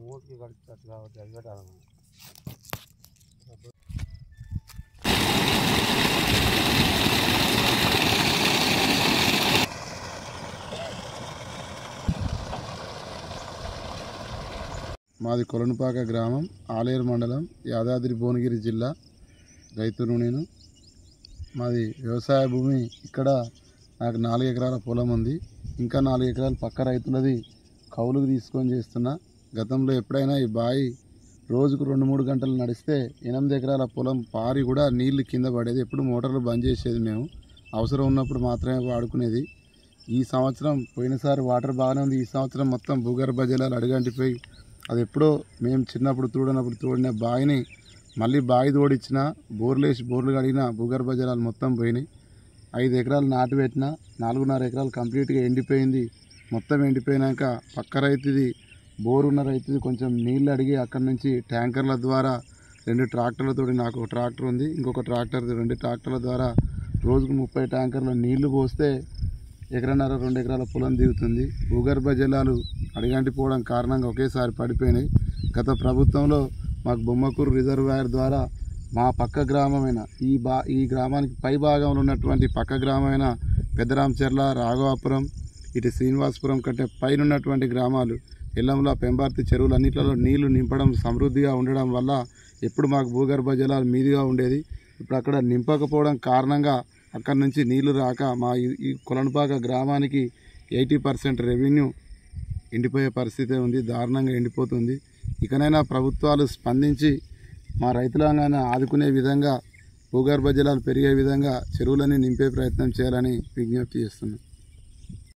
మూతికి కడుపుతారు కాబట్టి అది పెట్టాలి. మాది కొలనుపాక గ్రామం, ఆలేరు మండలం, యాదాద్రి భువనగిరి జిల్లా. రైతును నేను. మాది వ్యవసాయ భూమి. ఇక్కడ నాకు 4 ఎకరాల పొలం ఉంది. ఇంకా 4 ఎకరాలు పక్క రైతులది కౌలుకు తీసుకొని చేస్తున్నా. గతంలో ఎప్పుడైనా ఈ బావి రోజుకు 2-3 గంటలు నడిస్తే 8 ఎకరాల పొలం పారి కూడా నీళ్లు కింద పడేది. ఎప్పుడు మోటార్లు బంద్ చేసేది మేము. అవసరం ఉన్నప్పుడు మాత్రమే వాడుకునేది. ఈ సంవత్సరం పోయినసారి వాటర్ బాగానే ఉంది. ఈ సంవత్సరం మొత్తం భూగర్భ జలాలు అడుగంటిపోయి అది ఎప్పుడో మేము చిన్నప్పుడు తోడిన బావిని మళ్ళీ బావి తోడిచ్చిన, బోర్లు కడిగిన భూగర్భ జలాలు మొత్తం పోయినాయి. 5 ఎకరాలు నాటు పెట్టిన, 4.5 ఎకరాలు కంప్లీట్గా ఎండిపోయింది. మొత్తం ఎండిపోయినాక పక్క రైతుది, బోరున్న రైతుది కొంచెం నీళ్ళు అడిగి అక్కడి నుంచి ట్యాంకర్ల ద్వారా 2 ట్రాక్టర్లతో, నాకు ఒక ట్రాక్టర్ ఉంది, ఇంకొక ట్రాక్టర్, 2 ట్రాక్టర్ల ద్వారా రోజుకు 30 ట్యాంకర్ల నీళ్లు పోస్తే 1.5-2 ఎకరాల పొలం దిగుతుంది. భూగర్భ జలాలు అడిగంటిపోవడం కారణంగా ఒకేసారి పడిపోయినాయి. గత ప్రభుత్వంలో మాకు బొమ్మకూరు రిజర్వాయర్ ద్వారా మా పక్క గ్రామమైన ఈ గ్రామానికి పై భాగంలో ఉన్నటువంటి పక్క గ్రామమైన పెద్దరాంచెర్ల, రాఘవాపురం, ఇటు శ్రీనివాసపురం కంటే పైన ఉన్నటువంటి గ్రామాలు ఎల్లంల, పెంబార్తి చెరువులన్నింటిలో నీళ్లు నింపడం సమృద్ధిగా ఉండడం వల్ల ఎప్పుడు మాకు భూగర్భ జలాలు మీదుగా ఉండేది. ఇప్పుడు అక్కడ నింపకపోవడం కారణంగా అక్కడి నుంచి నీళ్లు రాక మా ఈ కొలనుపాక గ్రామానికి 80% రెవెన్యూ ఎండిపోయే పరిస్థితి ఉంది. దారుణంగా ఎండిపోతుంది. ఇకనైనా ప్రభుత్వాలు స్పందించి మా రైతులంగానే ఆదుకునే విధంగా, భూగర్భ జలాలు పెరిగే విధంగా చెరువులని నింపే ప్రయత్నం చేయాలని విజ్ఞప్తి చేస్తున్నాం.